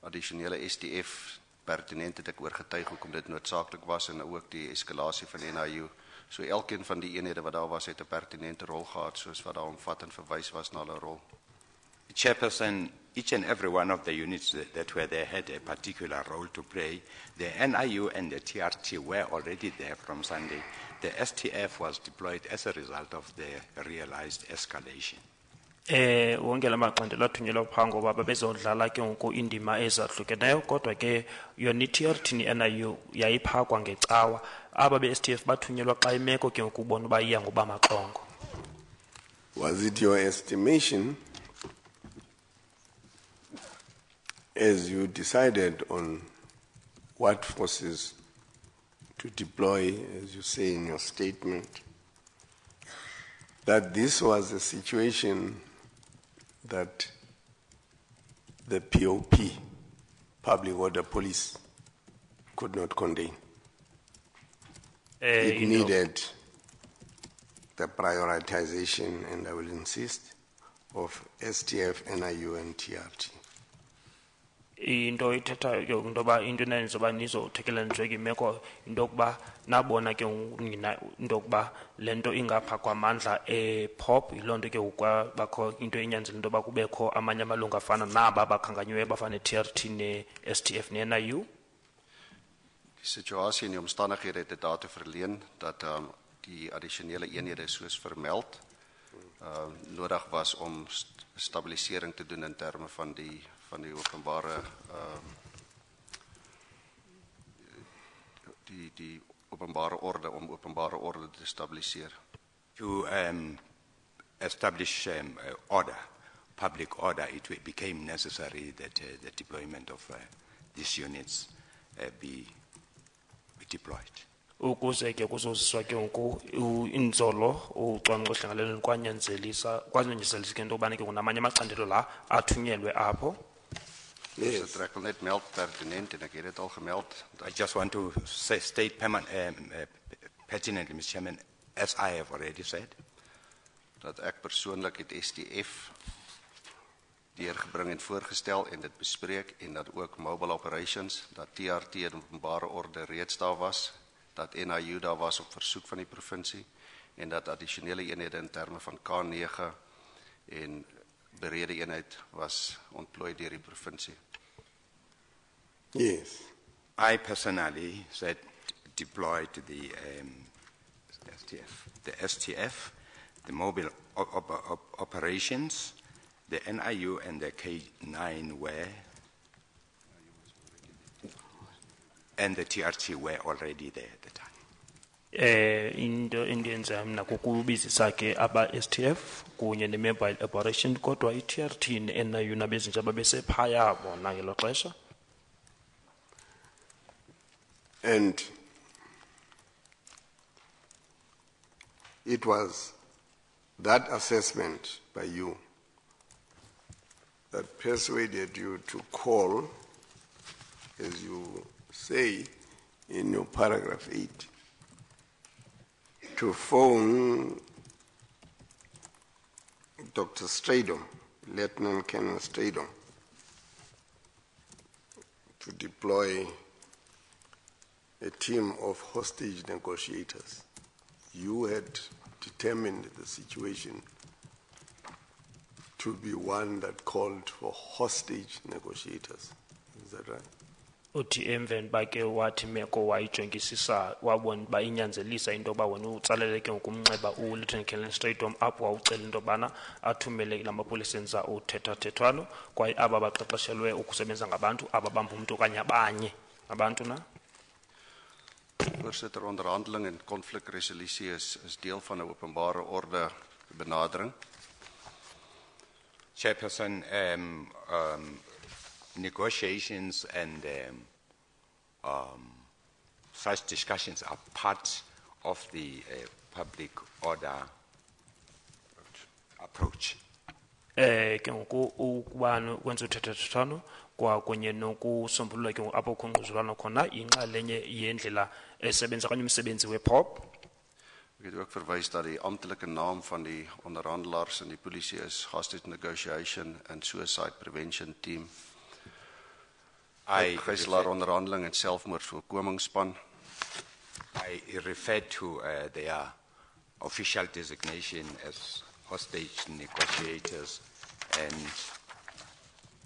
addisionele STF pertinent het ek oorgetuig hoekom dit noodsaaklik was en ook die eskalasie van NIU. So elkeen van die eenhede wat daar was het 'n pertinente rol gehad soos wat daar omvattend verwys was na hulle rol. Chairperson, each and every one of the units that were there had a particular role to play. The NIU and the TRT were already there from Sunday. The STF was deployed as a result of the realized escalation. Wonke la macandelo athunyelwa phaa ngoba babezodlala ke ngoku indima ezahlukeneyo kodwa ke yona i-TRT ne-NIU yayiphaa kwangecawa. Aba be-STF bathunyelwa xa imeko ke ngoku ubona uba iya ngoba maxongo. Was it your estimation as you decided on what forces to deploy, as you say in your statement, that this was a situation that the POP, Public Order Police, could not contain? It needed the prioritization, and I will insist, of STF, NIU, and TRT. Into ithetha ke into ba into enenzoba nizothekelenzwe imeko into yokuba nabona ke nina into yokuba lento ingapha kwamandla e-POP ilonto ke bakho into enyanzela into yoba kubekho amanye amalungu afana naba bakhankanywe bafana ne-TRT ne-STF ne-NIU. Die situasie en die omstandighede het dit daartoe verleen dat die addisionele eenhede soos vermeld nodig was om stabilisering te doen in terme van die openbare die openbare orde om openbare orde te stabiliseer. To establish order, public order, it became necessary that the deployment of these units be deployed. Ukuze ke kuzoziswa ke ngoku inzolo ucwangciso hlanganelweni kwanyanzelisa ke into yobana ke kunamanye amacandelo la athunyelwe apho. Yes. Ek wil net meld pertinent en ek het dit al gemeld. I just want to state pertinently, Mr. Chairman, as I have already said. dat ek persoonlik het STF deurgebring en voorgestel en dit bespreek en dat ook mobile operations, dat TRT in openbare orde reeds daar was, dat NIU daar was op versoek van die provinsie en dat addisionele eenhede in terme van K9 en berede eenheid was ontplooi deur die provinsie. Yes. I personally said deployed the STF, the mobile operations, the NIU and the K9 were, and the TRT were already there at the time. Into endiyenza mina kukubizisa ke aba STF kunye ne mobile operation kodwa iTRT ne-NIU nabezinja babesephaya bona ngelo xesha. And it was that assessment by you that persuaded you to call, as you say in your paragraph 8, to phone Dr. Stradom, Lieutenant Colonel Stradom, to deploy a team of hostage negotiators. You had determined the situation to be one that called for hostage negotiators. Is that right? Uthi emveni bake wathi meko wayijongisisa wabona ba inyanzelisa into ba wena utsaleleke ngokumnxeba uLieutenant Colonel Stradom apho wawucela into bana athumele lamapolisa enza uthethathethwano kwaye aba baqeqeshelwe ukusebenza ngabantu ababamba umuntu okanye abanye abantu na. Voorsitter, onderhandeling en konflikresolusie is deel van 'n openbare orde benadering. Chairperson, negotiations and such discussions are part of the public order approach. Ke ngoku ukubana kwenza uthethathethwano kwa kunye nokusombulula ke apho khongquzulwana khona inxalenye yendlela esebenza kanye umsebenzi wePOP. Ek het ook verwys dat die amptelike naam van die onderhandelaars en die polisie is Hostage Negotiation and Suicide Prevention Team. Gijslaar onderhandeling en selfmoordvoorkomingsspan. I refer to their official designation as hostage negotiators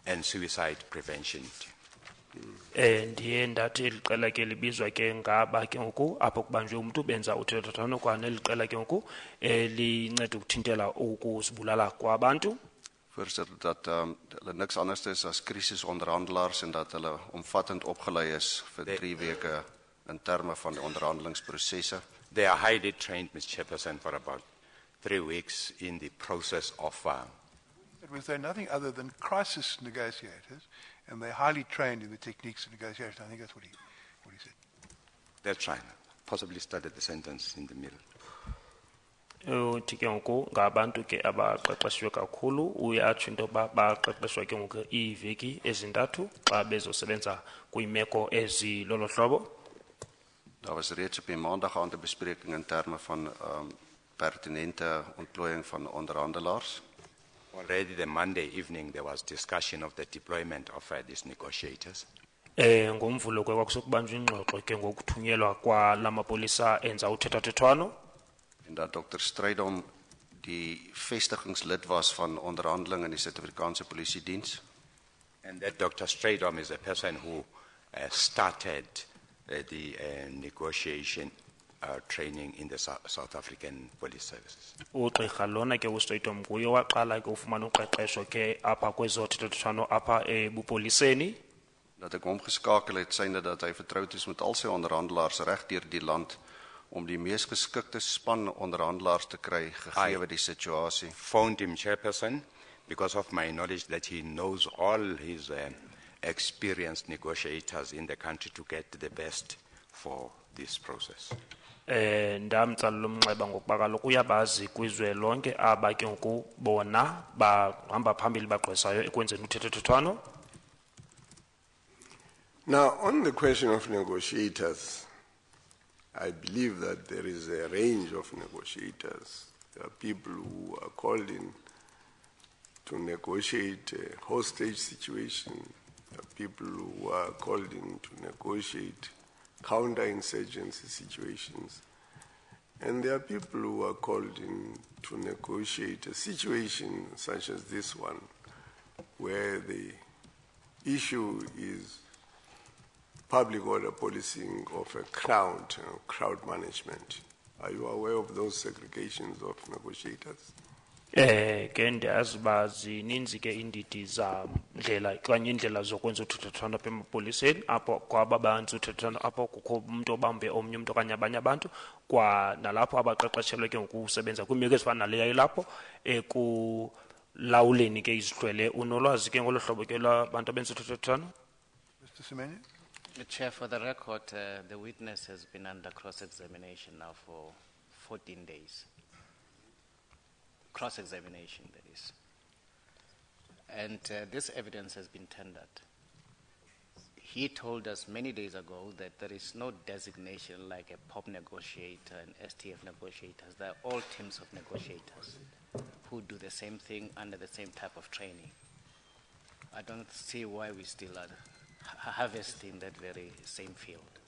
and suicide prevention team. Ndiye ndathi liqela ke libizwa ke ngaba ke ngoku apho kubanjwe umuntu benza uthethathethwano kwane liqela ke ngoku linceda ukuthintela ukusibulala kwabantu. Voorsitter, dat hulle niks anders is as krisisonderhandelaars en dat hulle omvattend opgelei is vir 3 weke in terme van die onderhandelingsprosesse. They are highly trained, Mr. Chairperson, for about 3 weeks in the process of It was there nothing other than crisis negotiators, and they're highly trained in the techniques of negotiation. I think that's what he said. That's right. Possibly started the sentence in the middle. Uthi ke ngoku ngabantu ke abaqeqeshwe kakhulu uyatsho into baqeqeshwe ke ngoku iiveki ezintathu xa bezosebenza kwiimeko ezilolo hlobo. Daar was reeds op die maandag aand 'n bespreking in terme van pertinente ontplooiing van onderhandelaars. Already the Monday evening there was discussion of the deployment of these negotiators. Ngomvulo ke kwakusokubanjwa ingxoxo ke ngokuthunyelwa kwalamapolisa enza uthethathethwano. En dat Dr. Stradom die vestigingslid was van onderhandeling in die Suid-Afrikaanse Polisiediens. And that Dr. Stradom is a person who started the negotiation training in the South African Police Services. Ugqirha lona ke uStradom kuye waqala ke ufumana uqeqesho ke apha kwezothethathethwano apha ebupoliseni. Dat ek hom geskakel het synde dat hy vertroud is met al sy onderhandelaars reg deur die land om die mees geskikte span onderhandelaars te kry gegee die situasie. Phoned him, Chairperson, because of my knowledge that he knows all his experienced negotiators in the country to get the best for this process. Ndamtsalela umnxeba ngokuba kaloku uyabazi kwizwe lonke aba ke ngoku bona bahamba phambili bagqwesayo ekwenzeni uthethathethwano. Now, on the question of negotiators, I believe that there is a range of negotiators There are people who are called in to negotiate a hostage situation. There are people who are called in to negotiate counterinsurgency situations. And there are people who are called in to negotiate a situation such as this one, where the issue is public order policing of a crowd, crowd management. Are you aware of those segregations of negotiators? Ke ndiyazi uba zininzi ke iindidi ndlela okanye iindlela zokwenza uthuthathwano apha emapoliseni apho kwaba bantu uthuthathwano apho kukho umuntu obambe omnye umuntu okanye abanye abantu kwa nalapho abaqeqeshelwe ke ngokusebenza kwimeko ezifana naleya ilapho ekulawuleni ke izihlwele unolwazi ke ngolo hlobo ke lwabantu abenza uthuthathwano. Mr. Semenya? Chair, for the record, the witness has been under cross-examination now for 14 days. Cross-examination, that is. And this evidence has been tendered. He told us many days ago that there is no designation like a POP negotiator and STF negotiators. They're all teams of negotiators who do the same thing under the same type of training. I don't see why we still are harvesting that very same field.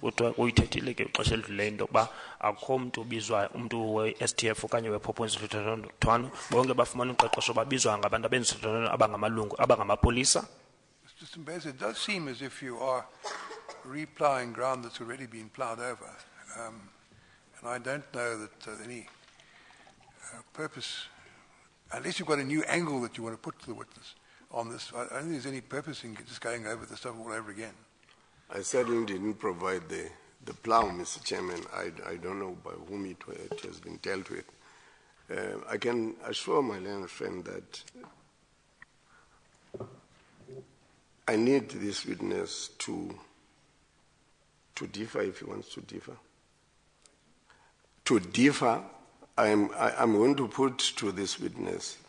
Kodwa uyithethile ke ixesha elidlulileyo into yokuba akukho mntu ubizwa umntu we-STF okanye we-POP wenza uthuthathwano bonke bafumana uqeqesho babizwa ngabantu abenza uthuthathwano abangamalungu abangamapolisa. Mr. Simbese, it does seem as if you are reploughing ground that's already been ploughed over. And I don't know that any purpose, unless you've got a new angle that you want to put to the witness on this, I don't think there's any purpose in just going over the stuff all over again. I certainly didn't provide the plow, Mr. Chairman. I don't know by whom it has been dealt with. I can assure my learned friend that I need this witness to differ if he wants to differ. To differ, I'm going to put to this witness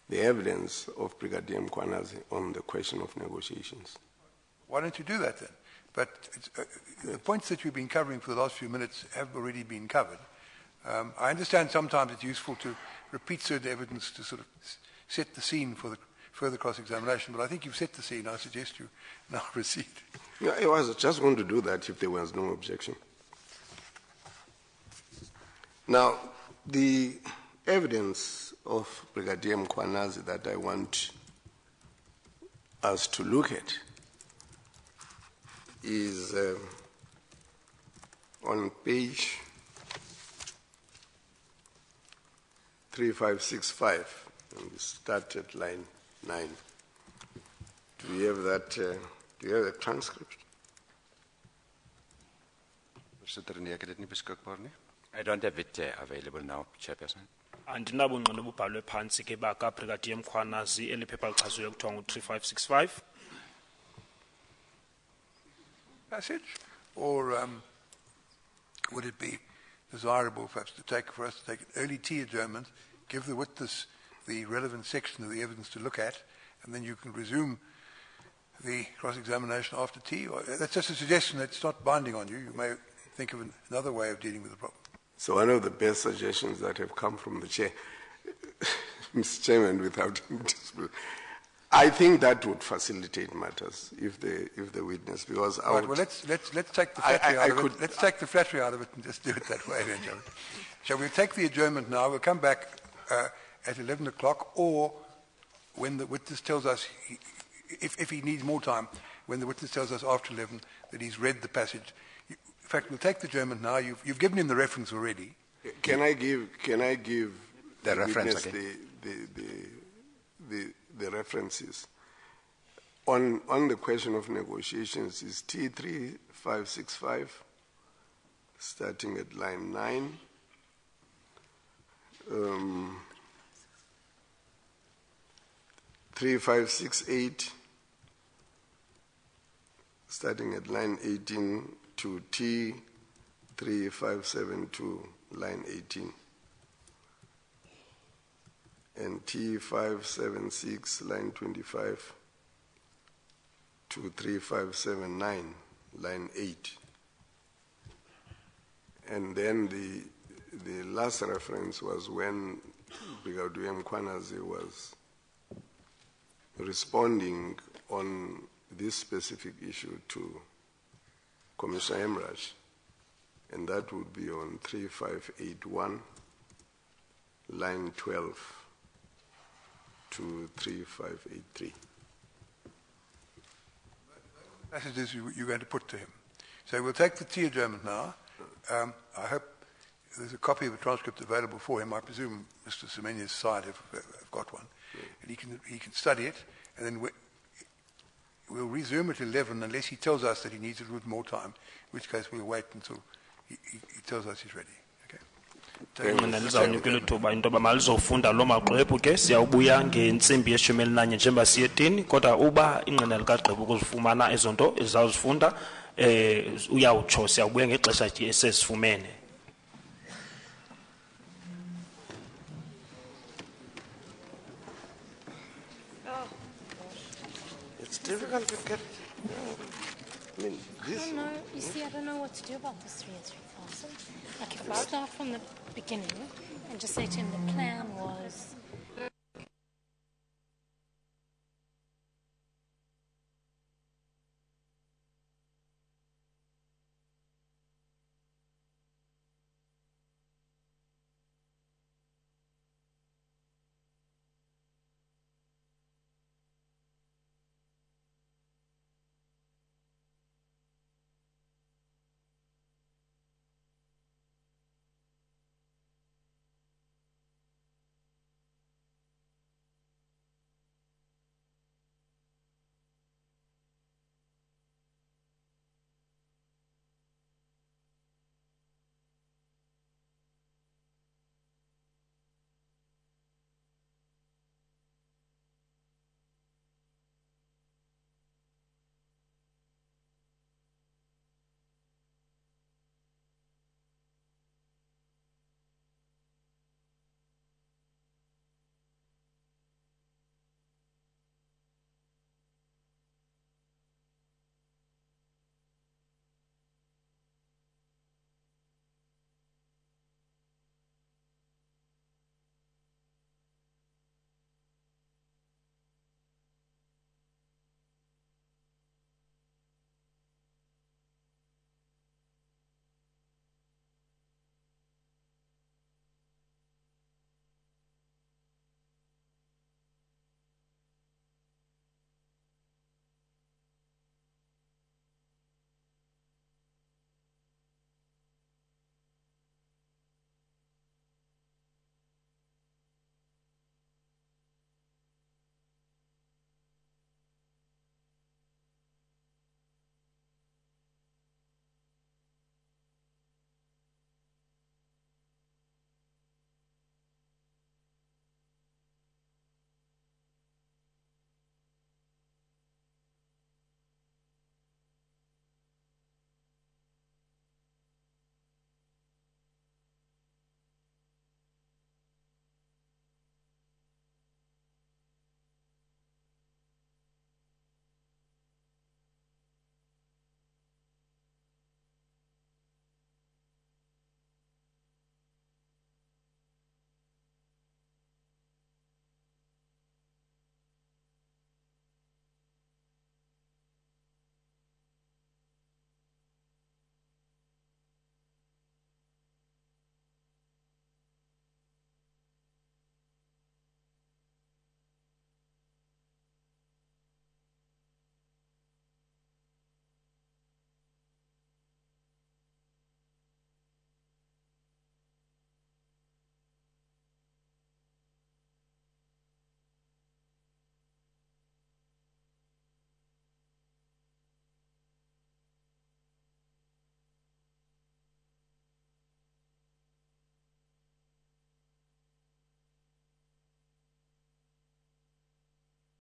the evidence of Brigadier Mkwanazi on the question of negotiations. Why don't you do that then? But the points that you've been covering for the last few minutes have already been covered. I understand sometimes it's useful to repeat certain evidence to sort of set the scene for the further cross-examination, but I think you've set the scene. I suggest you now proceed. Yeah, I was just going to do that if there was no objection. Now, the evidence of Brigadier Mkwanazi that I want us to look at is on page 3565, and we start at line 9. Do you have that? Do you have the transcript? I don't have it available now, Chairperson. Andinabungqina obubhalwe phantsi ke baka Brigadier Mkwanazi eliphepha lichaziweyo kuthiwa ngu-3565. Passage? Or would it be desirable perhaps for us to take an early tea adjournment, give the witness the relevant section of the evidence to look at, and then you can resume the cross-examination after tea? Or, that's just a suggestion. That's not binding on you. You may think of another way of dealing with the problem. So one of the best suggestions that have come from the chair, Mr. Chairman, without dispute, I think that would facilitate matters if the witness, because I Right, would, well, let's take the flattery out of it. Let's take the flattery out of it and just do it that way eventually. Shall we take the adjournment now? We'll come back at 11 o'clock, or when the witness tells us, if he needs more time, when the witness tells us after 11 that he's read the passage. In fact, we'll take the adjournment now. You've given him the reference already. can I give The reference witness again. the references on the question of negotiations is T3565, starting at line 9. 3568, starting at line 18 to T3572, line 18. And T576, line 25, to 3579, line 8. And then the last reference was when Brigadier Mkwanazi was responding on this specific issue to Commissioner Emraj, and that would be on 3581, line 12 to 3583. Messages you're going to put to him. So we'll take the tea adjournment now. I hope there's a copy of the transcript available for him. I presume Mr. Semenya's side have got one. And he can study it, and then we'll resume at 11 unless he tells us that he needs a little more time, in which case we'll wait until he tells us he's ready. Lizawunikela ithuba into yoba malizofunda loo maxwebhu ke siyawubuya ngentsimbi yeshumi elinanye njengoba siyetini kodwa uba ingqina likagqeba ukuzifumana ezo nto ezawuzifunda uyawutsho siyawubuya ngexesha esesifumene. It's difficult to get. I mean, this. I don't know. You see, I don't know what to do about this 3 and 3,000. Like, if we start from the beginning and just say to him the plan was